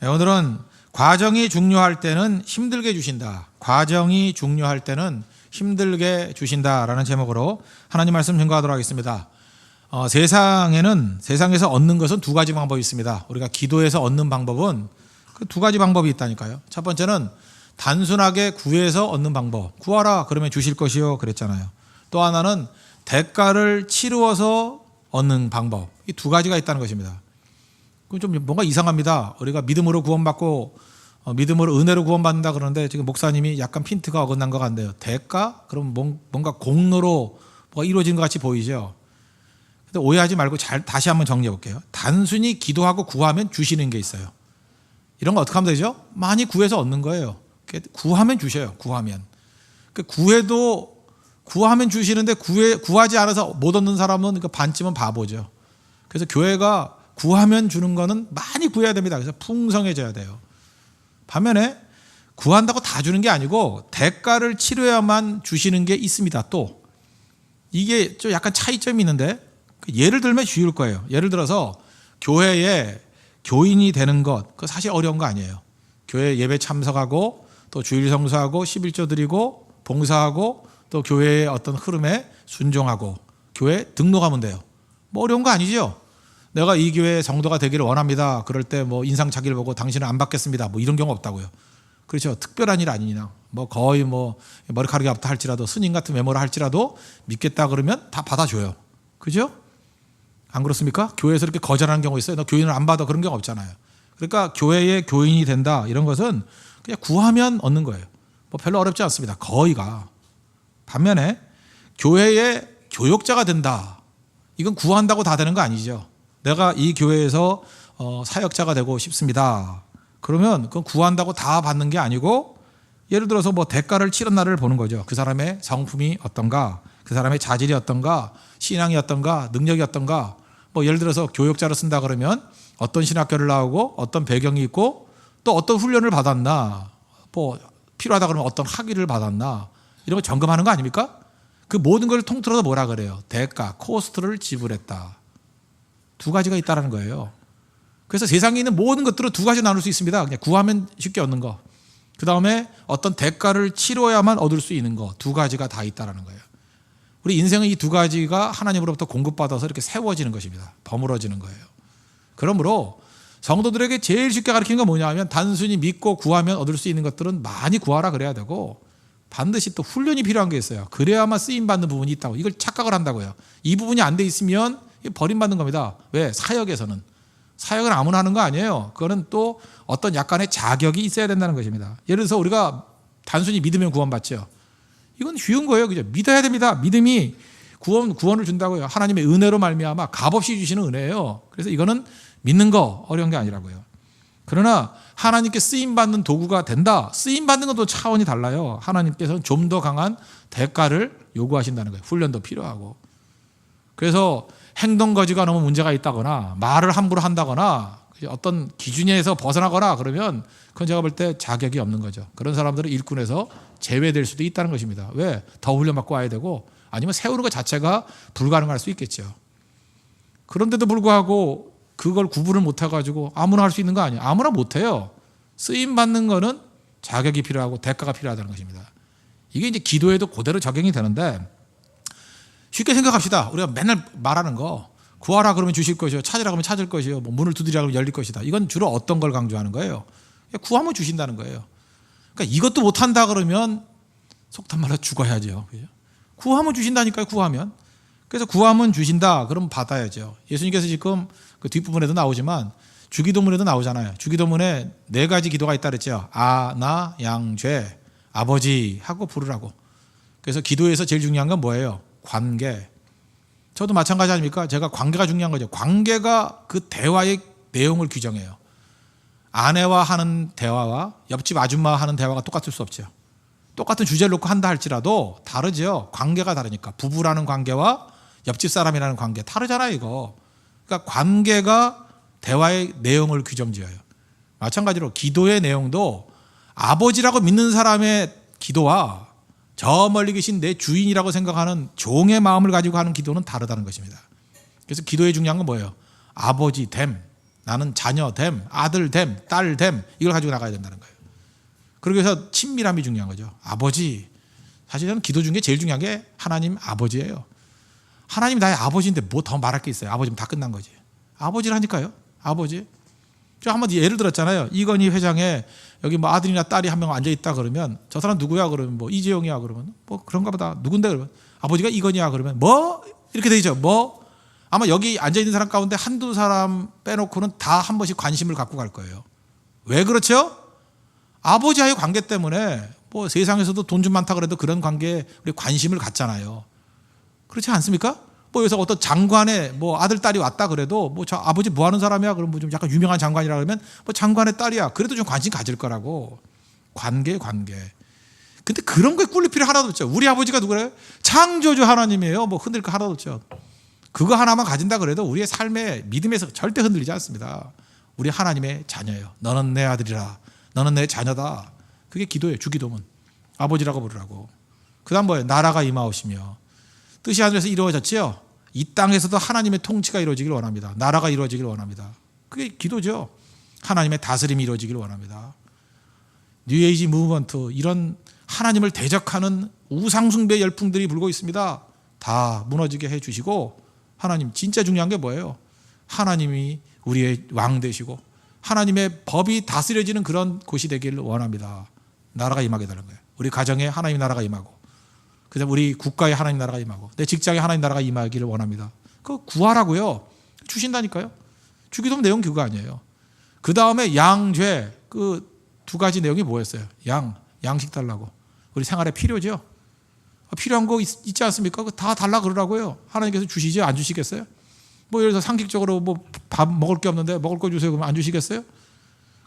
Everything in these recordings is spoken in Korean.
오늘은 과정이 중요할 때는 힘들게 주신다. 과정이 중요할 때는 힘들게 주신다라는 제목으로 하나님 말씀 증거하도록 하겠습니다. 세상에서 얻는 것은 두 가지 방법이 있습니다. 우리가 기도해서 얻는 방법은 그 두 가지 방법이 있다니까요. 첫 번째는 단순하게 구해서 얻는 방법. 구하라 그러면 주실 것이요 그랬잖아요. 또 하나는 대가를 치루어서 얻는 방법. 이 두 가지가 있다는 것입니다. 그럼 좀 뭔가 이상합니다. 우리가 믿음으로 구원받고 믿음으로 은혜로 구원받는다 그러는데 지금 목사님이 약간 핀트가 어긋난 것 같네요. 대가? 그럼 뭔가 공로로 뭐가 이루어진 것 같이 보이죠. 근데 오해하지 말고 다시 한번 정리해 볼게요. 단순히 기도하고 구하면 주시는 게 있어요. 이런 거 어떻게 하면 되죠? 많이 구해서 얻는 거예요. 구하면 주셔요. 구하면. 구하면 주시는데 구하지 않아서 못 얻는 사람은 반쯤은 바보죠. 그래서 교회가 구하면 주는 거는 많이 구해야 됩니다. 그래서 풍성해져야 돼요. 반면에 구한다고 다 주는 게 아니고 대가를 치러야만 주시는 게 있습니다. 또 이게 좀 약간 차이점이 있는데 예를 들면 쉬울 거예요. 예를 들어서 교회에 교인이 되는 것, 그거 사실 어려운 거 아니에요. 교회 예배 참석하고 또 주일 성수하고 11조 드리고 봉사하고 또 교회의 어떤 흐름에 순종하고 교회 등록하면 돼요. 뭐 어려운 거 아니죠. 내가 이 교회 성도가 되기를 원합니다. 그럴 때 뭐 인상착의를 보고 당신은 안 받겠습니다. 뭐 이런 경우 없다고요. 그렇죠. 특별한 일 아니냐. 뭐 거의 머리카락이 없다 할지라도 스님 같은 외모를 할지라도 믿겠다 그러면 다 받아줘요. 그죠? 안 그렇습니까? 교회에서 이렇게 거절하는 경우 있어요. 너 교인을 안 받아 그런 경우 없잖아요. 그러니까 교회의 교인이 된다 이런 것은 그냥 구하면 얻는 거예요. 뭐 별로 어렵지 않습니다. 거의가. 반면에 교회의 교역자가 된다. 이건 구한다고 다 되는 거 아니죠. 내가 이 교회에서 사역자가 되고 싶습니다. 그러면 그건 구한다고 다 받는 게 아니고 예를 들어서 뭐 대가를 치른 날을 보는 거죠. 그 사람의 성품이 어떤가, 그 사람의 자질이 어떤가, 신앙이 어떤가, 능력이 어떤가. 뭐 예를 들어서 교역자로 쓴다 그러면 어떤 신학교를 나오고 어떤 배경이 있고 또 어떤 훈련을 받았나, 뭐 필요하다 그러면 어떤 학위를 받았나 이런 거 점검하는 거 아닙니까? 그 모든 걸 통틀어서 뭐라 그래요? 대가, 코스트를 지불했다. 두 가지가 있다는 거예요. 그래서 세상에 있는 모든 것들을 두 가지 나눌 수 있습니다. 그냥 구하면 쉽게 얻는 거. 그 다음에 어떤 대가를 치러야만 얻을 수 있는 거. 두 가지가 다 있다는 거예요. 우리 인생은 이 두 가지가 하나님으로부터 공급받아서 이렇게 세워지는 것입니다. 버무러지는 거예요. 그러므로 성도들에게 제일 쉽게 가르치는 건 뭐냐 하면 단순히 믿고 구하면 얻을 수 있는 것들은 많이 구하라 그래야 되고 반드시 또 훈련이 필요한 게 있어요. 그래야만 쓰임받는 부분이 있다고. 이걸 착각을 한다고요. 이 부분이 안 돼 있으면 버림받는 겁니다. 왜? 사역에서는. 사역은 아무나 하는 거 아니에요. 그거는 또 어떤 약간의 자격이 있어야 된다는 것입니다. 예를 들어서 우리가 단순히 믿으면 구원받죠. 이건 쉬운 거예요. 그죠? 믿어야 됩니다. 믿음이 구원을 준다고요. 하나님의 은혜로 말미암아 값없이 주시는 은혜예요. 그래서 이거는 믿는 거 어려운 게 아니라고요. 그러나 하나님께 쓰임받는 도구가 된다. 쓰임받는 것도 차원이 달라요. 하나님께서는 좀 더 강한 대가를 요구하신다는 거예요. 훈련도 필요하고. 그래서 행동거지가 너무 문제가 있다거나 말을 함부로 한다거나 어떤 기준에서 벗어나거나 그러면 그건 제가 볼 때 자격이 없는 거죠. 그런 사람들은 일꾼에서 제외될 수도 있다는 것입니다. 왜? 더 훈련받고 와야 되고 아니면 세우는 것 자체가 불가능할 수 있겠죠. 그런데도 불구하고 그걸 구분을 못해가지고 아무나 할 수 있는 거 아니에요. 아무나 못해요. 쓰임받는 거는 자격이 필요하고 대가가 필요하다는 것입니다. 이게 이제 기도에도 그대로 적용이 되는데 쉽게 생각합시다. 우리가 맨날 말하는 거 구하라 그러면 주실 것이요, 찾으라 그러면 찾을 것이요, 뭐 문을 두드리라 그러면 열릴 것이다. 이건 주로 어떤 걸 강조하는 거예요? 구하면 주신다는 거예요. 그러니까 이것도 못한다 그러면 속단 말로 죽어야죠. 구하면 주신다니까요. 구하면. 그래서 구하면 주신다 그러면 받아야죠. 예수님께서 지금 그 뒷부분에도 나오지만 주기도문에도 나오잖아요. 주기도문에 네 가지 기도가 있다 그랬죠. 아, 나, 양, 죄, 아버지 하고 부르라고. 그래서 기도에서 제일 중요한 건 뭐예요? 관계. 저도 마찬가지 아닙니까? 제가 관계가 중요한 거죠. 관계가 그 대화의 내용을 규정해요. 아내와 하는 대화와 옆집 아줌마와 하는 대화가 똑같을 수 없죠. 똑같은 주제를 놓고 한다 할지라도 다르죠. 관계가 다르니까. 부부라는 관계와 옆집 사람이라는 관계 다르잖아요, 이거. 그러니까 관계가 대화의 내용을 규정지어요. 마찬가지로 기도의 내용도 아버지라고 믿는 사람의 기도와 저 멀리 계신 내 주인이라고 생각하는 종의 마음을 가지고 하는 기도는 다르다는 것입니다. 그래서 기도에 중요한 건 뭐예요? 아버지 됨. 나는 자녀됨, 아들됨, 딸됨 이걸 가지고 나가야 된다는 거예요. 그러기 위해서 친밀함이 중요한 거죠. 아버지. 사실은 기도 중에 제일 중요한 게 하나님 아버지예요. 하나님 나의 아버지인데 뭐 더 말할 게 있어요. 아버지면 다 끝난 거지. 아버지라니까요. 아버지. 저 한번 예를 들었잖아요. 이건희 회장에 여기 뭐 아들이나 딸이 한 명 앉아있다 그러면 저 사람 누구야 그러면 뭐 이재용이야 그러면 뭐 그런가 보다. 누군데 그러면 아버지가 이건희야 그러면 뭐 이렇게 되죠. 뭐 아마 여기 앉아있는 사람 가운데 한두 사람 빼놓고는 다 한 번씩 관심을 갖고 갈 거예요. 왜 그렇죠? 아버지와의 관계 때문에 뭐 세상에서도 돈 좀 많다 그래도 그런 관계에 우리 관심을 갖잖아요. 그렇지 않습니까? 뭐 여기서 어떤 장관의 뭐 아들 딸이 왔다 그래도 뭐 저 아버지 뭐 하는 사람이야? 그럼 뭐 좀 약간 유명한 장관이라 그러면 뭐 장관의 딸이야. 그래도 좀 관심 가질 거라고. 관계. 근데 그런 거에 꿀릴 필요 하나도 없죠. 우리 아버지가 누구래요? 창조주 하나님이에요. 뭐 흔들 거 하나도 없죠. 그거 하나만 가진다 그래도 우리의 삶의 믿음에서 절대 흔들리지 않습니다. 우리 하나님의 자녀예요. 너는 내 아들이라. 너는 내 자녀다. 그게 기도예요. 주기도문. 아버지라고 부르라고. 그 다음 뭐예요? 나라가 임하오시며. 뜻이 하늘에서 이루어졌지요. 이 땅에서도 하나님의 통치가 이루어지길 원합니다. 나라가 이루어지길 원합니다. 그게 기도죠. 하나님의 다스림이 이루어지길 원합니다. 뉴에이지 무브먼트 이런 하나님을 대적하는 우상숭배 열풍들이 불고 있습니다. 다 무너지게 해주시고 하나님 진짜 중요한 게 뭐예요? 하나님이 우리의 왕 되시고 하나님의 법이 다스려지는 그런 곳이 되기를 원합니다. 나라가 임하게 되는 거예요. 우리 가정에 하나님 나라가 임하고 그다음 우리 국가에 하나님 나라가 임하고 내 직장에 하나님 나라가 임하기를 원합니다. 그거 구하라고요. 주신다니까요. 주기도문 내용 그거 아니에요. 그 다음에 양죄 그 두 가지 내용이 뭐였어요? 양식 달라고. 우리 생활에 필요죠. 필요한 거 있지 않습니까? 다 달라 그러라고요. 하나님께서 주시죠? 안 주시겠어요? 뭐 예를 들어서 상식적으로 뭐 밥 먹을 게 없는데 먹을 거 주세요 그러면 안 주시겠어요?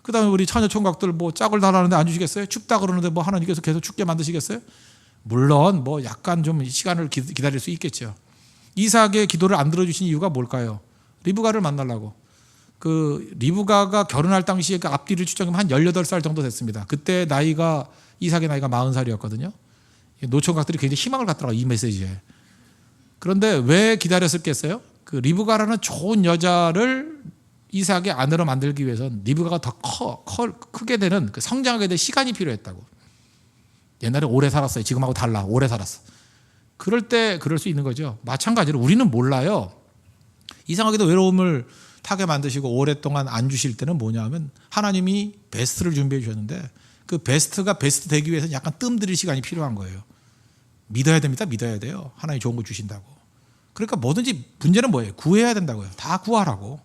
그 다음에 우리 처녀 총각들 뭐 짝을 달라는데 안 주시겠어요? 춥다 그러는데 뭐 하나님께서 계속 춥게 만드시겠어요? 물론 뭐 약간 좀 시간을 기다릴 수 있겠죠. 이삭의 기도를 안 들어주신 이유가 뭘까요? 리브가를 만나려고. 그 리브가가 결혼할 당시에 그 앞뒤를 추정하면 한 18살 정도 됐습니다. 그때 나이가 이삭의 나이가 40살이었거든요. 노총각들이 굉장히 희망을 갖더라고요. 이 메시지에. 그런데 왜 기다렸을겠어요? 그 리브가라는 좋은 여자를 이삭의 아내로 만들기 위해서는 리브가가 더 크게 되는 그 성장하게 될 시간이 필요했다고. 옛날에 오래 살았어요. 지금하고 달라. 오래 살았어. 그럴 때 그럴 수 있는 거죠. 마찬가지로 우리는 몰라요. 이상하게도 외로움을 타게 만드시고 오랫동안 안 주실 때는 뭐냐 하면 하나님이 베스트를 준비해 주셨는데 그 베스트가 베스트 되기 위해서는 약간 뜸들일 시간이 필요한 거예요. 믿어야 됩니다. 믿어야 돼요. 하나님이 좋은 거 주신다고. 그러니까 뭐든지 문제는 뭐예요? 구해야 된다고요. 다 구하라고.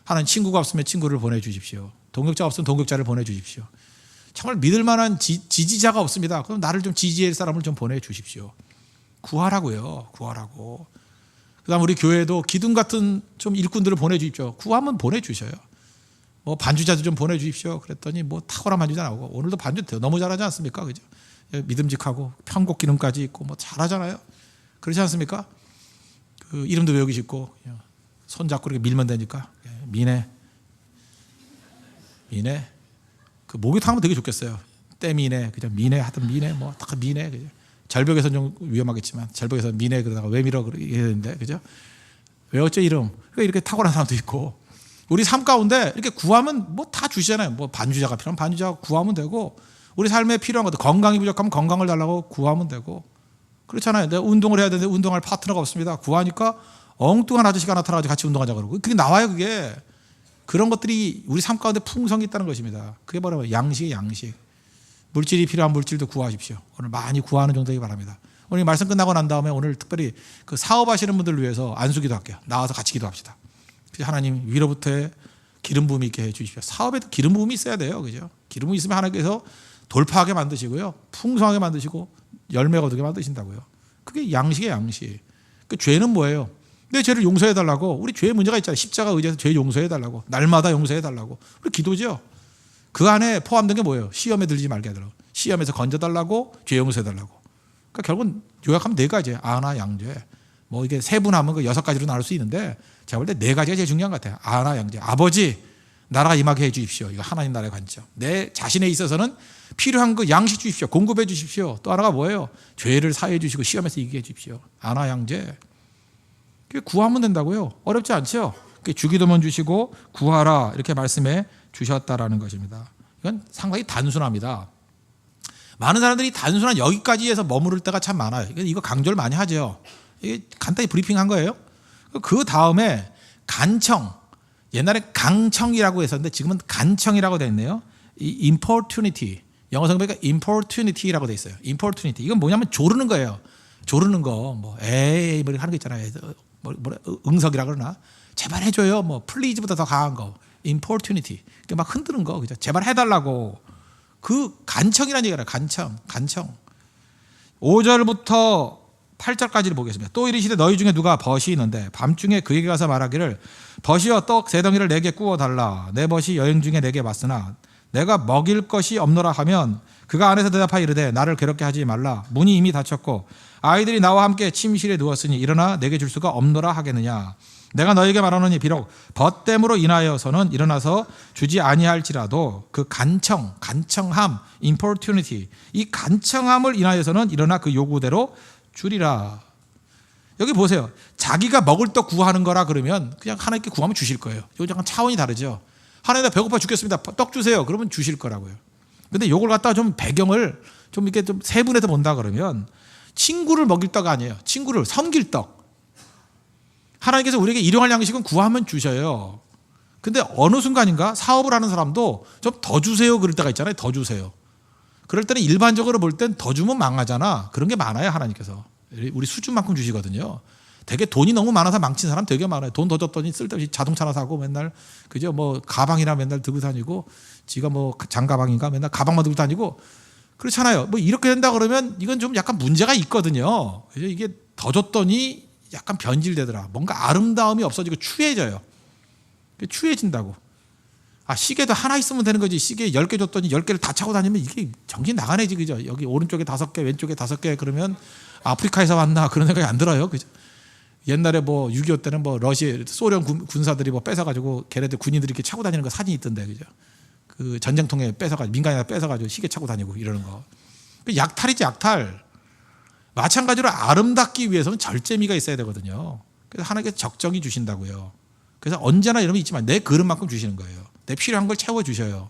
하나님 친구가 없으면 친구를 보내주십시오. 동역자가 없으면 동역자를 보내주십시오. 정말 믿을 만한 지지자가 없습니다. 그럼 나를 좀 지지할 사람을 좀 보내주십시오. 구하라고요. 구하라고. 그 다음 우리 교회도 기둥 같은 좀 일꾼들을 보내주십시오. 구하면 보내주셔요. 뭐 반주자도 좀 보내주십시오. 그랬더니 뭐 탁월한 반주자 나오고 오늘도 반주 너무 잘하지 않습니까? 그죠? 믿음직하고 편곡 기능까지 있고 뭐 잘하잖아요. 그렇지 않습니까? 그 이름도 외우기 쉽고 손 잡고 이렇게 밀면 되니까 미네 그 목욕탕 하면 되게 좋겠어요. 때미네 그죠? 미네 하든 미네 뭐 다 미네 그죠? 절벽에서는 좀 위험하겠지만 절벽에서 미네 그러다가 왜 밀어 그러게 되는데 그죠? 왜 어째 이름? 그러니까 이렇게 탁월한 사람도 있고 우리 삶 가운데 이렇게 구하면 뭐 다 주시잖아요. 뭐 반주자가 필요하면 반주자가 구하면 되고 우리 삶에 필요한 것도 건강이 부족하면 건강을 달라고 구하면 되고 그렇잖아요. 내가 운동을 해야 되는데 운동할 파트너가 없습니다. 구하니까 엉뚱한 아저씨가 나타나가지고 같이 운동하자 그러고 그게 나와요. 그게 그런 것들이 우리 삶 가운데 풍성이 있다는 것입니다. 그게 바로 양식이에요. 양식. 물질이 필요한 물질도 구하십시오. 오늘 많이 구하는 정도 되기 바랍니다. 오늘 말씀 끝나고 난 다음에 오늘 특별히 그 사업하시는 분들을 위해서 안수기도 할게요. 나와서 같이 기도합시다. 하나님 위로부터 기름 부음이 있게 해 주십시오. 사업에도 기름 부음이 있어야 돼요. 그죠? 기름 부음이 있으면 하나님께서 돌파하게 만드시고요. 풍성하게 만드시고 열매 거두게 만드신다고요. 그게 양식이에요. 양식. 그 죄는 뭐예요? 내 죄를 용서해 달라고. 우리 죄의 문제가 있잖아요. 십자가 의지해서 죄 용서해 달라고. 날마다 용서해 달라고. 우리 기도죠. 그 안에 포함된 게 뭐예요? 시험에 들지 말게 하더라고. 시험에서 건져달라고, 죄 용서해달라고. 그러니까 결국은 요약하면 4가지예요. 아나 양죄. 뭐 이게 세분하면 그 6가지로 나눌 수 있는데 제가 볼 때 4가지가 제일 중요한 것 같아요. 아나 양죄. 아버지, 나라가 임하게 해 주십시오. 이거 하나님 나라의 관점. 내 자신에 있어서는 필요한 그 양식 주십시오. 공급해 주십시오. 또 하나가 뭐예요? 죄를 사해 주시고 시험에서 이기게 해 주십시오. 아나 양죄. 그게 구하면 된다고요. 어렵지 않죠? 주기도문 주시고 구하라 이렇게 말씀해 주셨다라는 것입니다. 이건 상당히 단순합니다. 많은 사람들이 단순한 여기까지 해서 머무를 때가 참 많아요. 이거 강조를 많이 하죠. 이게 간단히 브리핑한 거예요. 그 다음에 간청, 옛날에 강청이라고 했었는데 지금은 간청이라고 되어 있네요. 이 importunity, 영어 성경 보니까 importunity라고 되어 있어요. importunity, 이건 뭐냐면 조르는 거예요. 조르는 거, 뭐 에이 뭐 하는 거 있잖아요. 응석이라 그러나 제발 해줘요. 뭐 please보다 더 강한 거, importunity, 막 흔드는 거, 그죠? 제발 해달라고. 그 간청이라는 얘기라. 간청. 5절부터 8절까지를 보겠습니다. 또 이르시되 너희 중에 누가 벗이 있는데 밤중에 그에게 가서 말하기를 벗이여 떡 세 덩이를 내게 구워 달라. 내 벗이 여행 중에 내게 왔으나 내가 먹일 것이 없노라 하면 그가 안에서 대답하여 이르되 나를 괴롭게 하지 말라. 문이 이미 닫혔고 아이들이 나와 함께 침실에 누웠으니 일어나 내게 줄 수가 없노라 하겠느냐. 내가 너에게 말하노니 비록 벗됨으로 인하여서는 일어나서 주지 아니할지라도 그 간청함, importunity, 이 간청함을 인하여서는 일어나 그 요구대로 주리라. 여기 보세요. 자기가 먹을 떡 구하는 거라 그러면 그냥 하나님께 구하면 주실 거예요. 이거 약간 차원이 다르죠. 하나님 나 배고파 죽겠습니다. 떡 주세요. 그러면 주실 거라고요. 근데 이걸 갖다가 좀 배경을 좀 이렇게 좀 세분해서 본다 그러면 친구를 먹일 떡 아니에요. 친구를 섬길 떡. 하나님께서 우리에게 일용할 양식은 구하면 주셔요. 근데 어느 순간인가 사업을 하는 사람도 좀 더 주세요 그럴 때가 있잖아요. 더 주세요. 그럴 때는 일반적으로 볼 땐 더 주면 망하잖아. 그런 게 많아요. 하나님께서. 우리 수준만큼 주시거든요. 되게 돈이 너무 많아서 망친 사람 되게 많아요. 돈 더 줬더니 쓸데없이 자동차나 사고 맨날 그죠? 뭐 가방이나 맨날 들고 다니고 지가 뭐 장가방인가 맨날 가방만 들고 다니고 그렇잖아요. 뭐 이렇게 된다 그러면 이건 좀 약간 문제가 있거든요. 그죠? 이게 더 줬더니 약간 변질되더라. 뭔가 아름다움이 없어지고 추해져요. 추해진다고. 아, 시계도 하나 있으면 되는 거지. 시계 10개 줬더니 10개를 다 차고 다니면 이게 정신 나가네지. 그죠? 여기 오른쪽에 5개, 왼쪽에 5개 그러면 아프리카에서 왔나 그런 생각이 안 들어요. 그죠? 옛날에 뭐 6.25 때는 뭐 러시아, 소련 군사들이 뭐 뺏어가지고 걔네들 군인들이 이렇게 차고 다니는 거 사진이 있던데. 그죠? 그 전쟁통에 뺏어가지고 민간이나 뺏어가지고 시계 차고 다니고 이러는 거. 그 약탈이지, 약탈. 마찬가지로 아름답기 위해서는 절제미가 있어야 되거든요. 그래서 하나님께서 적정히 주신다고요. 그래서 언제나 이러면 있지만 내 그릇만큼 주시는 거예요. 내 필요한 걸 채워주셔요.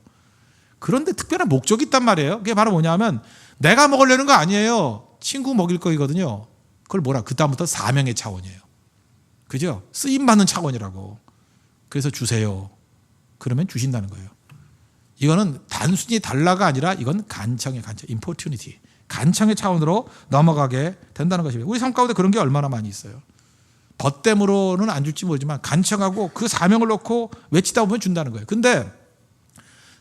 그런데 특별한 목적이 있단 말이에요. 그게 바로 뭐냐면 내가 먹으려는 거 아니에요. 친구 먹일 거거든요. 그걸 뭐라 그다음부터 사명의 차원이에요. 그죠? 쓰임받는 차원이라고. 그래서 주세요. 그러면 주신다는 거예요. 이거는 단순히 달라가 아니라 이건 간청의 간청, importunity. 간청의 차원으로 넘어가게 된다는 것입니다. 우리 삶 가운데 그런 게 얼마나 많이 있어요. 벗됨으로는 안 줄지 모르지만 간청하고 그 사명을 놓고 외치다 보면 준다는 거예요. 근데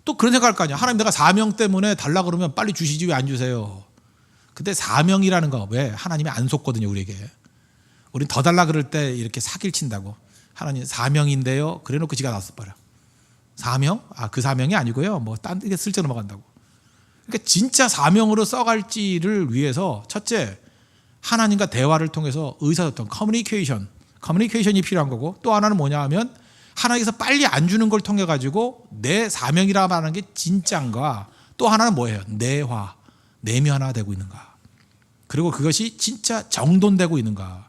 또 그런 생각할 거 아니야. 하나님 내가 사명 때문에 달라 그러면 빨리 주시지 왜 안 주세요. 근데 사명이라는 거 왜 하나님이 안 속거든요. 우리에게. 우린 더 달라 그럴 때 이렇게 사기를 친다고. 하나님 사명인데요. 그래놓고 지가 나서 버려. 사명? 아, 그 사명이 아니고요. 뭐 딴 데 슬쩍 넘어간다고. 그러니까 진짜 사명으로 써갈지를 위해서 첫째 하나님과 대화를 통해서 의사소통, 커뮤니케이션이 필요한 거고 또 하나는 뭐냐 하면 하나님께서 빨리 안 주는 걸 통해 가지고 내 사명이라 말하는 게 진짜인가 또 하나는 뭐예요? 내면화되고 있는가 그리고 그것이 진짜 정돈되고 있는가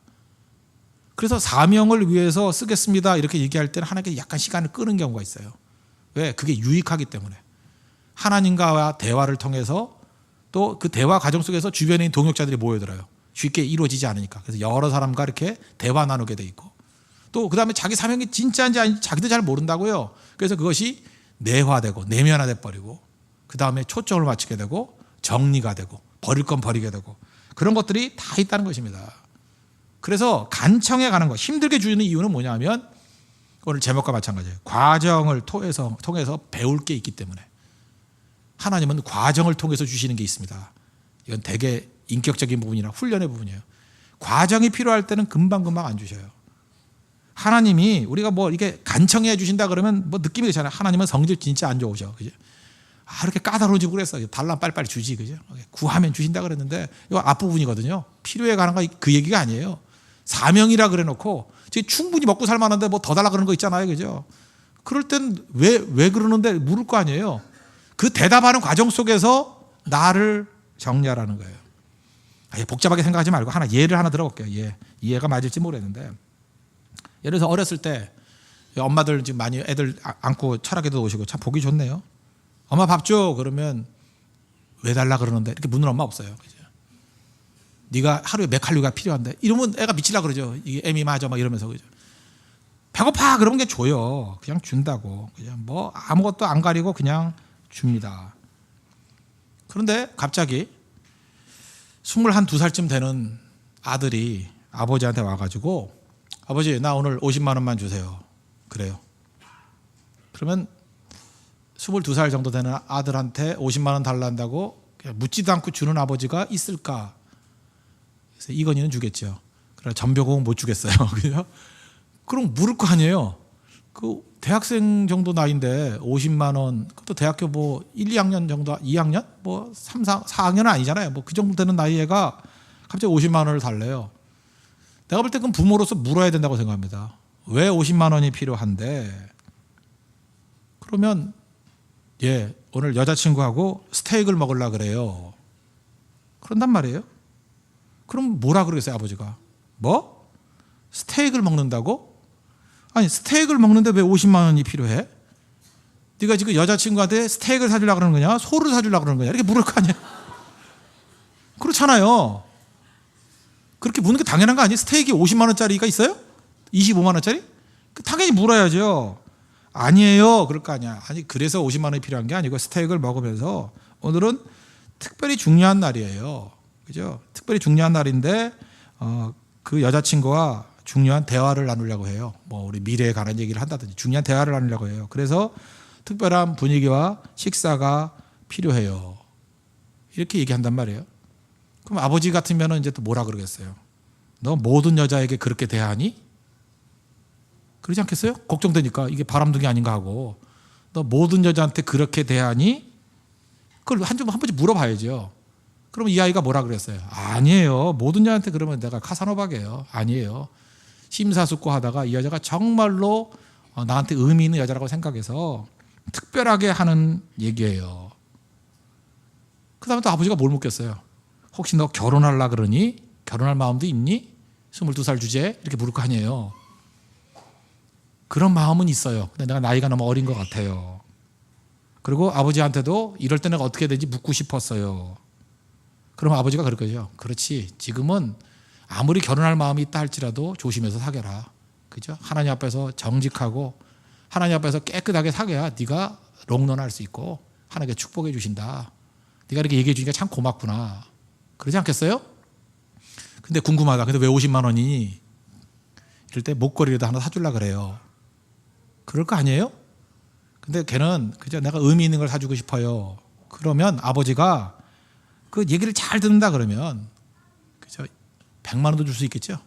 그래서 사명을 위해서 쓰겠습니다 이렇게 얘기할 때는 하나님께 약간 시간을 끄는 경우가 있어요. 왜? 그게 유익하기 때문에 하나님과 대화를 통해서 또 그 대화 과정 속에서 주변에 있는 동역자들이 모여들어요. 쉽게 이루어지지 않으니까. 그래서 여러 사람과 이렇게 대화 나누게 돼 있고 또 그다음에 자기 사명이 진짜인지 아닌지 자기도 잘 모른다고요. 그래서 그것이 내화되고 내면화돼 버리고 그다음에 초점을 맞추게 되고 정리가 되고 버릴 건 버리게 되고 그런 것들이 다 있다는 것입니다. 그래서 간청에 가는 것 힘들게 주는 이유는 뭐냐면 오늘 제목과 마찬가지예요. 과정을 통해서 배울 게 있기 때문에 하나님은 과정을 통해서 주시는 게 있습니다. 이건 되게 인격적인 부분이나 훈련의 부분이에요. 과정이 필요할 때는 금방금방 안 주셔요. 하나님이 우리가 뭐 이렇게 간청해 주신다 그러면 뭐 느낌이 되잖아요. 하나님은 성질 진짜 안 좋으셔. 그죠? 아, 이렇게 까다로워지고 그랬어. 달라 빨리빨리 주지. 그죠? 구하면 주신다 그랬는데 이거 앞부분이거든요. 필요에 관한 거 그 얘기가 아니에요. 사명이라 그래 놓고 지금 충분히 먹고 살 만한데 뭐 더 달라 그러는 거 있잖아요. 그죠? 그럴 땐 왜 그러는데 물을 거 아니에요. 그 대답하는 과정 속에서 나를 정리하라는 거예요. 복잡하게 생각하지 말고 예를 하나 들어볼게요. 이해가 맞을지 모르겠는데 예를 들어서 어렸을 때 엄마들 지금 많이 애들 안고 철학에도 오시고 참 보기 좋네요. 엄마 밥 줘. 그러면 왜 달라 그러는데 이렇게 묻는 엄마 없어요. 그죠? 네가 하루에 몇 칼로리가 필요한데 이러면 애가 미치려고 그러죠. 이게 애미 맞아 막 이러면서. 그죠? 배고파 그러면 그냥 줘요. 그냥 준다고. 그냥 뭐 아무것도 안 가리고 그냥 줍니다. 그런데 갑자기 21~22살쯤 되는 아들이 아버지한테 와가지고 아버지 나 오늘 50만 원만 주세요. 그래요. 그러면 22살 정도 되는 아들한테 50만 원 달란다고 묻지도 않고 주는 아버지가 있을까? 그래서 이건희는 주겠죠. 그러나 전벽공은 못 주겠어요. 그럼 물을 거 아니에요. 그 대학생 정도 나이인데 50만 원, 그것도 대학교 뭐 1, 2학년 정도, 2학년? 뭐 3, 4학년은 아니잖아요. 뭐 그 정도 되는 나이 애가 갑자기 50만 원을 달래요. 내가 볼 때 그건 부모로서 물어야 된다고 생각합니다. 왜 50만 원이 필요한데? 그러면 오늘 여자친구하고 스테이크를 먹으려고 그래요. 그런단 말이에요. 그럼 뭐라 그러겠어요, 아버지가? 뭐? 스테이크를 먹는다고? 아니, 스테이크를 먹는데 왜 50만 원이 필요해? 네가 지금 여자친구한테 스테이크를 사주려고 그러는 거냐? 소를 사주려고 그러는 거냐? 이렇게 물을 거 아니야? 그렇잖아요. 그렇게 묻는 게 당연한 거 아니에요? 스테이크 50만 원짜리가 있어요? 25만 원짜리? 당연히 물어야죠. 아니에요. 그럴 거 아니야. 아니, 그래서 50만 원이 필요한 게 아니고 스테이크를 먹으면서 오늘은 특별히 중요한 날이에요. 그죠? 특별히 중요한 날인데 그 여자친구와 중요한 대화를 나누려고 해요. 뭐 우리 미래에 관한 얘기를 한다든지 중요한 대화를 나누려고 해요. 그래서 특별한 분위기와 식사가 필요해요. 이렇게 얘기한단 말이에요. 그럼 아버지 같으면 이제 또 뭐라 그러겠어요? 너 모든 여자에게 그렇게 대하니? 그러지 않겠어요? 걱정되니까 이게 바람둥이 아닌가 하고 너 모든 여자한테 그렇게 대하니? 그걸 한 번씩 물어봐야죠. 그럼 이 아이가 뭐라 그랬어요? 아니에요. 모든 여자한테 그러면 내가 카사노바게요. 아니에요. 심사숙고하다가 이 여자가 정말로 나한테 의미 있는 여자라고 생각해서 특별하게 하는 얘기예요. 그 다음에 또 아버지가 뭘 묻겠어요? 혹시 너 결혼하려고 그러니? 결혼할 마음도 있니? 22살 주제에 이렇게 물을 거 아니에요. 그런 마음은 있어요. 근데 내가 나이가 너무 어린 것 같아요. 그리고 아버지한테도 이럴 때 내가 어떻게 되지 묻고 싶었어요. 그럼 아버지가 그럴 거죠. 그렇지. 지금은 아무리 결혼할 마음이 있다 할지라도 조심해서 사귀라. 그죠? 하나님 앞에서 정직하고 하나님 앞에서 깨끗하게 사귀어야 네가 롱런할 수 있고 하나님께 축복해 주신다. 네가 이렇게 얘기해 주니까 참 고맙구나. 그러지 않겠어요? 근데 궁금하다. 근데 왜 50만 원이니? 이럴 때 목걸이라도 하나 사주려고 그래요. 그럴 거 아니에요? 근데 걔는 그죠? 내가 의미 있는 걸 사주고 싶어요. 그러면 아버지가 그 얘기를 잘 듣는다 그러면 그죠? 100만 원도 줄 수 있겠죠?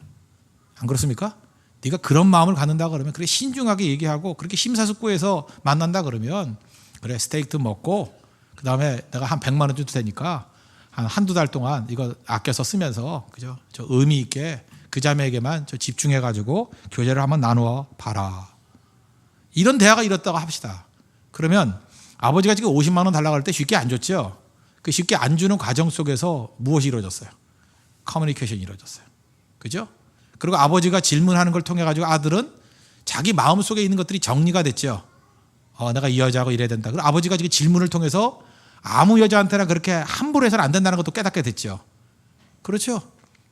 안 그렇습니까? 네가 그런 마음을 갖는다 그러면 그래 신중하게 얘기하고 그렇게 심사숙고해서 만난다 그러면 그래 스테이크도 먹고 그 다음에 내가 한 100만 원 줘도 되니까 한두 달 동안 이거 아껴서 쓰면서 그죠? 저 의미 있게 그 자매에게만 저 집중해 가지고 교제를 한번 나누어 봐라. 이런 대화가 이렇다고 합시다. 그러면 아버지가 지금 50만 원 달라고 할 때 쉽게 안 줬죠? 그 쉽게 안 주는 과정 속에서 무엇이 이루어졌어요? 커뮤니케이션이 이루어졌어요. 그죠? 그리고 아버지가 질문하는 걸 통해 가지고 아들은 자기 마음속에 있는 것들이 정리가 됐죠. 내가 이 여자하고 이래야 된다. 그리고 아버지가 지금 질문을 통해서 아무 여자한테나 그렇게 함부로 해서는 안 된다는 것도 깨닫게 됐죠. 그렇죠?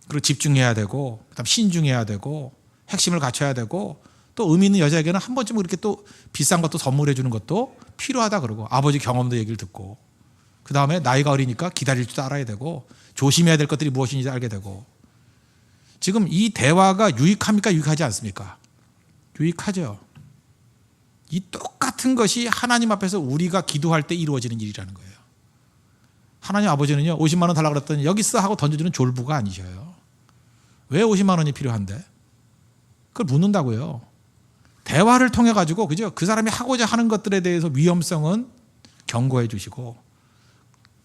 그리고 집중해야 되고 그다음 신중해야 되고 핵심을 갖춰야 되고 또 의미 있는 여자에게는 한 번쯤 그렇게 또 비싼 것도 선물해 주는 것도 필요하다 그러고 아버지 경험도 얘기를 듣고 그 다음에 나이가 어리니까 기다릴 줄 알아야 되고 조심해야 될 것들이 무엇인지 알게 되고 지금 이 대화가 유익합니까? 유익하지 않습니까? 유익하죠. 이 똑같은 것이 하나님 앞에서 우리가 기도할 때 이루어지는 일이라는 거예요. 하나님 아버지는요 50만 원 달라고 그랬더니 여기 있어 하고 던져주는 졸부가 아니셔요. 왜 50만 원이 필요한데? 그걸 묻는다고요. 대화를 통해 가지고 그죠? 그 사람이 하고자 하는 것들에 대해서 위험성은 경고해 주시고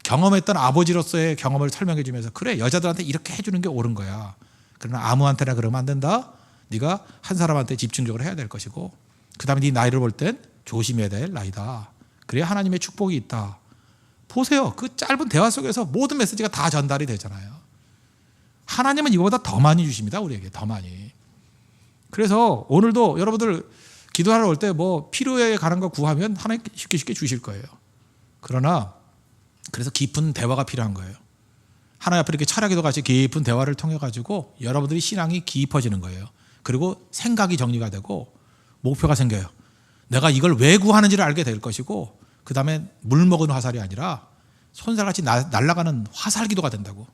경험했던 아버지로서의 경험을 설명해 주면서 그래 여자들한테 이렇게 해주는 게 옳은 거야. 그러나 아무한테나 그러면 안 된다. 네가 한 사람한테 집중적으로 해야 될 것이고 그 다음에 네 나이를 볼 땐 조심해야 될 나이다. 그래야 하나님의 축복이 있다. 보세요. 그 짧은 대화 속에서 모든 메시지가 다 전달이 되잖아요. 하나님은 이거보다 더 많이 주십니다. 우리에게 더 많이. 그래서 오늘도 여러분들 기도하러 올 때 뭐 필요에 가는 거 구하면 하나님 쉽게 주실 거예요. 그러나 그래서 깊은 대화가 필요한 거예요. 하나님 앞에 이렇게 철야기도 같이 깊은 대화를 통해 가지고 여러분들이 신앙이 깊어지는 거예요. 그리고 생각이 정리가 되고 목표가 생겨요. 내가 이걸 왜 구하는지를 알게 될 것이고, 그 다음에 물먹은 화살이 아니라 손살같이 날아가는 화살기도가 된다고.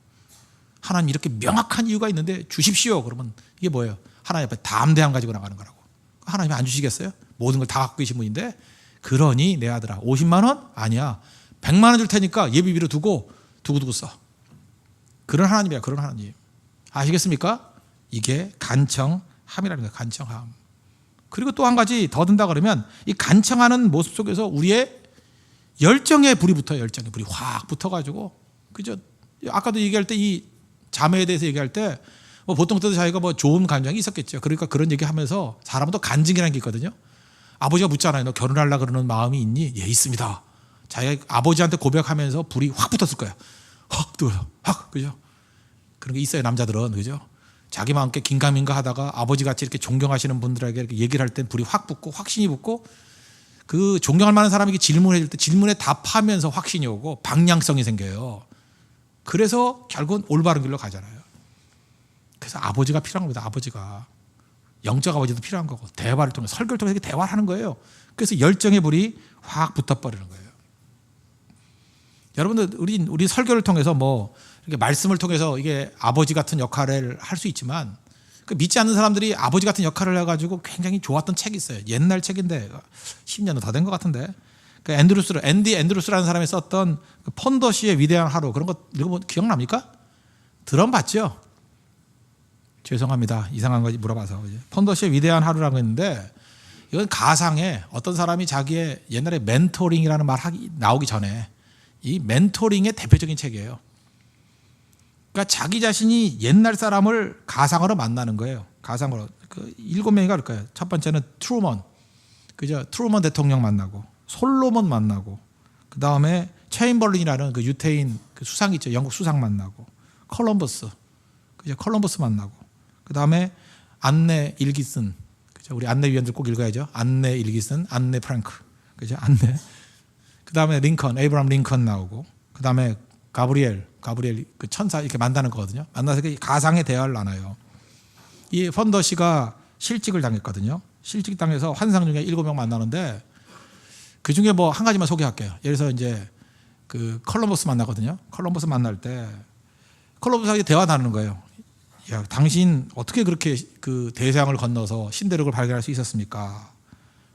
하나님 이렇게 명확한 이유가 있는데 주십시오. 그러면 이게 뭐예요? 하나님 앞에 담대함 가지고 나가는 거라고. 하나님이 안 주시겠어요? 모든 걸 다 갖고 계신 분인데. 그러니 내 아들아 50만 원? 아니야. 100만 원 줄 테니까 예비비로 두고 써. 그런 하나님이야. 그런 하나님. 아시겠습니까? 이게 간청함이라는 거예요. 간청함. 그리고 또 한 가지 더 든다 그러면 이 간청하는 모습 속에서 우리의 열정의 불이 붙어요. 열정의 불이 확 붙어가지고, 그죠? 아까도 얘기할 때 이 자매에 대해서 얘기할 때 뭐 보통 때도 자기가 뭐 좋은 감정이 있었겠죠. 그러니까 그런 얘기하면서 사람은 또 간증이라는 게 있거든요. 아버지가 묻잖아요. 너 결혼하려고 그러는 마음이 있니? 예, 있습니다. 자기가 아버지한테 고백하면서 불이 확 붙었을 거예요. 확, 그죠? 그런 게 있어요. 남자들은, 그죠? 자기 마음께 긴가민가 하다가 아버지 같이 이렇게 존경하시는 분들에게 이렇게 얘기를 할 땐 불이 확 붙고 확신이 붙고, 그 존경할 만한 사람에게 질문을 해줄 때 질문에 답하면서 확신이 오고 방향성이 생겨요. 그래서 결국은 올바른 길로 가잖아요. 그래서 아버지가 필요한 겁니다. 아버지가. 영적 아버지도 필요한 거고, 대화를 통해, 설교를 통해서 대화를 하는 거예요. 그래서 열정의 불이 확 붙어버리는 거예요. 여러분들, 우리 설교를 통해서 뭐 이렇게 말씀을 통해서 이게 아버지 같은 역할을 할 수 있지만, 그 믿지 않는 사람들이 아버지 같은 역할을 해가지고 굉장히 좋았던 책이 있어요. 옛날 책인데 10년은 더 된 것 같은데, 그 앤디 앤드루스라는 사람이 썼던 그 펀더시의 위대한 하루, 그런 거 읽어보면 기억납니까? 들어봤죠? 죄송합니다. 이상한 거 물어봐서. 펀더시의 위대한 하루라고 했는데, 이건 가상에 어떤 사람이 자기의 옛날에 멘토링이라는 말 나오기 전에 이 멘토링의 대표적인 책이에요. 그러니까 자기 자신이 옛날 사람을 가상으로 만나는 거예요. 가상으로. 그 7명이 갈 거예요. 첫 번째는 트루먼. 그죠? 트루먼 대통령 만나고, 솔로몬 만나고, 그 다음에 체인벌린이라는 그 유태인 그 수상 있죠. 영국 수상 만나고, 콜럼버스. 그죠? 콜럼버스 만나고, 그 다음에 안네 일기슨. 그죠? 우리 안내 위원들 꼭 읽어야죠. 안내 일기슨, 안내 프랭크. 그죠? 안내. 그 다음에 링컨, 에이브람 링컨 나오고, 그 다음에 가브리엘 그 천사 이렇게 만나는 거거든요. 만나서 가상의 대화를 나눠요. 이 펀더시가 실직을 당했거든요. 실직 당해서 환상 중에 7명 만나는데, 그 중에 뭐 한 가지만 소개할게요. 예를 들어서 이제 그 컬럼버스 만나거든요. 컬럼버스 만날 때 컬럼버스하고 대화 나누는 거예요. 야, 당신 어떻게 그렇게 그 대서양을 건너서 신대륙을 발견할 수 있었습니까?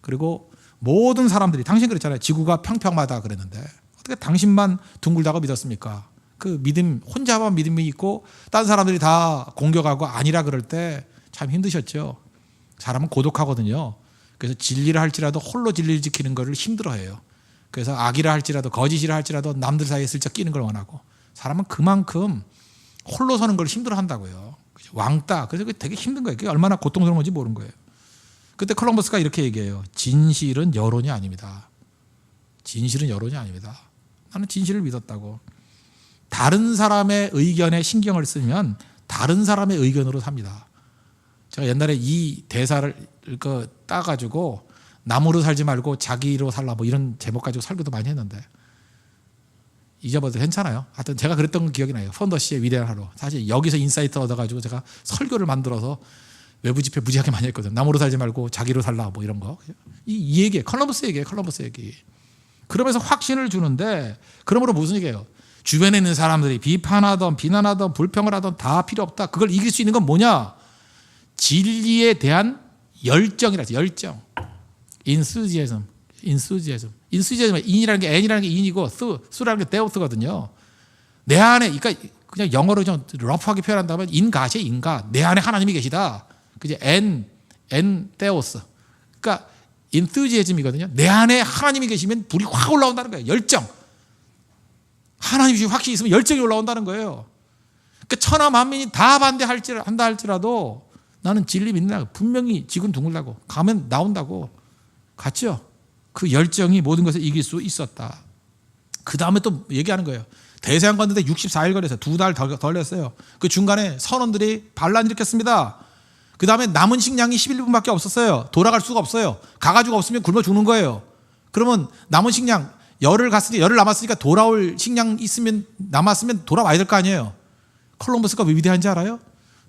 그리고 모든 사람들이, 당신 그랬잖아요. 지구가 평평하다 그랬는데 어떻게 당신만 둥글다고 믿었습니까? 그 믿음, 혼자만 믿음이 있고 다른 사람들이 다 공격하고 아니라 그럴 때 참 힘드셨죠. 사람은 고독하거든요. 그래서 진리를 할지라도 홀로 진리를 지키는 것을 힘들어해요. 그래서 악이라 할지라도 거짓이라 할지라도 남들 사이에 슬쩍 끼는 걸 원하고, 사람은 그만큼 홀로 서는 걸 힘들어한다고요. 왕따. 그래서 그게 되게 힘든 거예요. 그게 얼마나 고통스러운 건지 모르는 거예요. 그때 콜럼버스가 이렇게 얘기해요. 진실은 여론이 아닙니다. 진실은 여론이 아닙니다. 나는 진실을 믿었다고. 다른 사람의 의견에 신경을 쓰면 다른 사람의 의견으로 삽니다. 제가 옛날에 이 대사를 따가지고 남으로 살지 말고 자기로 살라 뭐 이런 제목 가지고 설교도 많이 했는데 잊어버려도 괜찮아요. 하여튼 제가 그랬던 기억이 나요. 펀더시의 위대한 하루. 사실 여기서 인사이트 얻어가지고 제가 설교를 만들어서 외부 집회 무지하게 많이 했거든요. 남으로 살지 말고 자기로 살라 뭐 이런 거. 이 얘기, 컬럼버스 얘기. 그러면서 확신을 주는데, 그러므로 무슨 얘기예요? 주변에 있는 사람들이 비판하던 비난하던 불평을 하던 다 필요 없다. 그걸 이길 수 있는 건 뭐냐? 진리에 대한 열정이라서. 열정. enthusiasm. 인이라는 게 n이라는 게 인이고 수라는 게 데오스거든요. 내 안에, 그러니까 그냥 영어로 좀 러프하게 표현한다면 인가시 인가. 내 안에 하나님이 계시다. 그게 n 데오스. 그러니까 enthusiasm이거든요. 내 안에 하나님이 계시면 불이 확 올라온다는 거예요. 열정. 하나님이 확실히 있으면 열정이 올라온다는 거예요. 그러니까 천하 만민이 다 반대한다 할지라도 나는 진리 믿는다. 분명히 지구는 둥글다고. 가면 나온다고. 갔죠? 그 열정이 모든 것을 이길 수 있었다. 그 다음에 또 얘기하는 거예요. 대서양 건너는데 64일 걸려서 2달 더 걸렸어요. 그 중간에 선원들이 반란 일으켰습니다. 그 다음에 남은 식량이 11분밖에 없었어요. 돌아갈 수가 없어요. 가가지고 없으면 굶어 죽는 거예요. 그러면 남은 식량, 열흘 남았으니까 돌아올 식량 남았으면 돌아와야 될 거 아니에요. 콜럼버스가 왜 위대한지 알아요?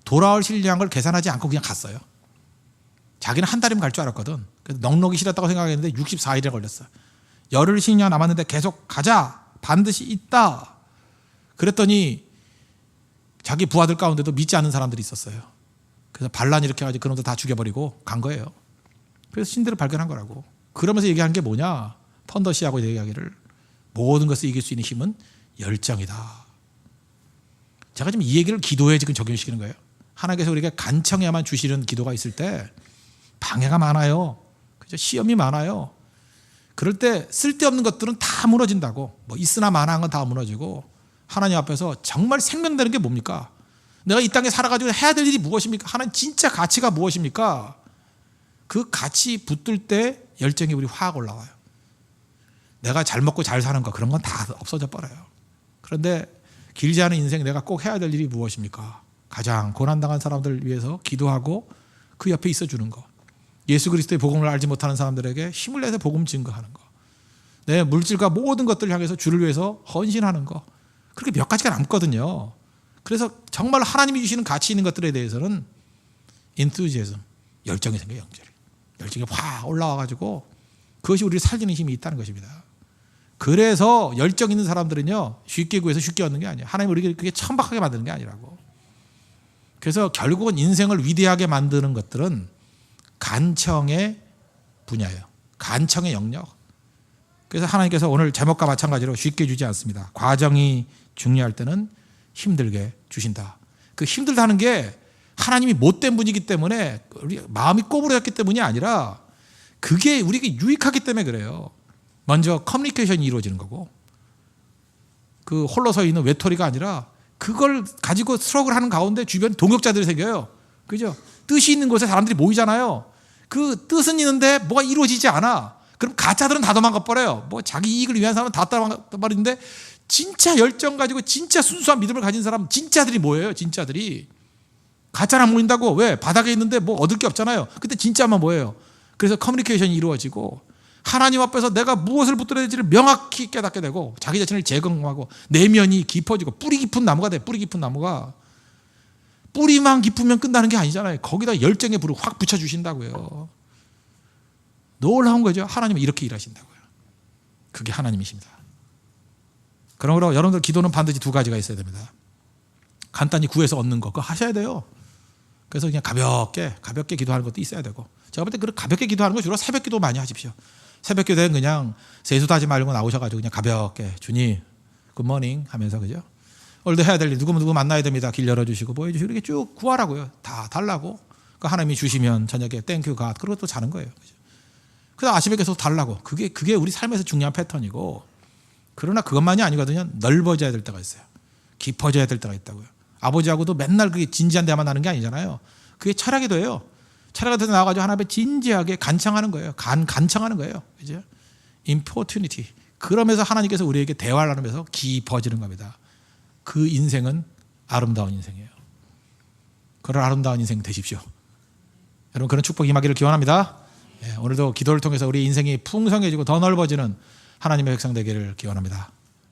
돌아올 식량을 계산하지 않고 그냥 갔어요. 자기는 한 달이면 갈 줄 알았거든. 그래서 넉넉히 실었다고 생각했는데 64일에 걸렸어. 열흘 식량 남았는데 계속 가자. 반드시 있다. 그랬더니 자기 부하들 가운데도 믿지 않는 사람들이 있었어요. 그래서 반란 일으켜가지고 그놈들 다 죽여버리고 간 거예요. 그래서 신들을 발견한 거라고. 그러면서 얘기하는 게 뭐냐? 펀더시하고 얘기하기를 모든 것을 이길 수 있는 힘은 열정이다. 제가 지금 이 얘기를 기도에 지금 적용시키는 거예요. 하나님께서 우리에게 간청해야만 주시는 기도가 있을 때 방해가 많아요. 그죠? 시험이 많아요. 그럴 때 쓸데없는 것들은 다 무너진다고. 뭐 있으나 마나한 건 다 무너지고 하나님 앞에서 정말 생명되는 게 뭡니까? 내가 이 땅에 살아가지고 해야 될 일이 무엇입니까? 하나님 진짜 가치가 무엇입니까? 그 가치 붙들 때 열정이 우리 확 올라와요. 내가 잘 먹고 잘 사는 거 그런 건 다 없어져 버려요. 그런데 길지 않은 인생 내가 꼭 해야 될 일이 무엇입니까? 가장 고난당한 사람들을 위해서 기도하고 그 옆에 있어주는 거. 예수 그리스도의 복음을 알지 못하는 사람들에게 힘을 내서 복음 증거하는 거. 내 물질과 모든 것들을 향해서 주를 위해서 헌신하는 거. 그렇게 몇 가지가 남거든요. 그래서 정말 하나님이 주시는 가치 있는 것들에 대해서는 enthusiasm, 열정이 생겨요. 열정이 확 올라와가지고 그것이 우리를 살리는 힘이 있다는 것입니다. 그래서 열정 있는 사람들은요 쉽게 구해서 쉽게 얻는 게 아니에요. 하나님 우리에게 그게 천박하게 만드는 게 아니라고. 그래서 결국은 인생을 위대하게 만드는 것들은 간청의 분야예요. 간청의 영역. 그래서 하나님께서 오늘 제목과 마찬가지로 쉽게 주지 않습니다. 과정이 중요할 때는 힘들게 주신다. 그 힘들다는 게 하나님이 못된 분이기 때문에 우리 마음이 꼬부라졌기 때문이 아니라 그게 우리에게 유익하기 때문에 그래요. 먼저 커뮤니케이션이 이루어지는 거고 그 홀로 서 있는 외톨이가 아니라 그걸 가지고 스트럭을 하는 가운데 주변 동역자들이 생겨요. 그죠? 뜻이 있는 곳에 사람들이 모이잖아요. 그 뜻은 있는데 뭐가 이루어지지 않아. 그럼 가짜들은 다 도망가 버려요. 뭐 자기 이익을 위한 사람은 다 따라버리는데 진짜 열정 가지고 진짜 순수한 믿음을 가진 사람 진짜들이 모여요. 진짜들이. 가짜는 안 모인다고. 왜? 바닥에 있는데 뭐 얻을 게 없잖아요. 그때 진짜만 모여요. 그래서 커뮤니케이션이 이루어지고 하나님 앞에서 내가 무엇을 붙들어야 될지를 명확히 깨닫게 되고 자기 자신을 재검하고 내면이 깊어지고 뿌리 깊은 나무가 돼. 뿌리 깊은 나무가. 뿌리만 깊으면 끝나는 게 아니잖아요. 거기다 열정의 불을 확 붙여주신다고요. 놀라운 거죠. 하나님은 이렇게 일하신다고요. 그게 하나님이십니다. 그러므로 여러분들 기도는 반드시 두 가지가 있어야 됩니다. 간단히 구해서 얻는 거 그거 하셔야 돼요. 그래서 그냥 가볍게 기도하는 것도 있어야 되고 제가 볼 때 그 가볍게 기도하는 거 주로 새벽 기도 많이 하십시오. 새벽 기도는 그냥 세수도 하지 말고 나오셔가지고 그냥 가볍게 주님 굿모닝 하면서 그죠? 오늘도 해야 될 일 누구 만나야 됩니다. 길 열어주시고 보여주시고 이렇게 쭉 구하라고요. 다 달라고. 그 하나님이 주시면 저녁에 땡큐 갓 그리고 또 자는 거예요. 그죠? 그래서 아침에 계속 달라고. 그게 우리 삶에서 중요한 패턴이고 그러나 그것만이 아니거든요. 넓어져야 될 때가 있어요. 깊어져야 될 때가 있다고요. 아버지하고도 맨날 그게 진지한 대화만 하는 게 아니잖아요. 그게 철학이 돼요. 철학이 돼서 나와가지고 하나님 앞에 진지하게 간청하는 거예요. 간청하는 거예요. 그죠? importunity. 그러면서 하나님께서 우리에게 대화를 나누면서 깊어지는 겁니다. 그 인생은 아름다운 인생이에요. 그런 아름다운 인생 되십시오. 여러분 그런 축복 임하기를 기원합니다. 오늘도 기도를 통해서 우리 인생이 풍성해지고 더 넓어지는 하나님의 백성 되기를 기원합니다.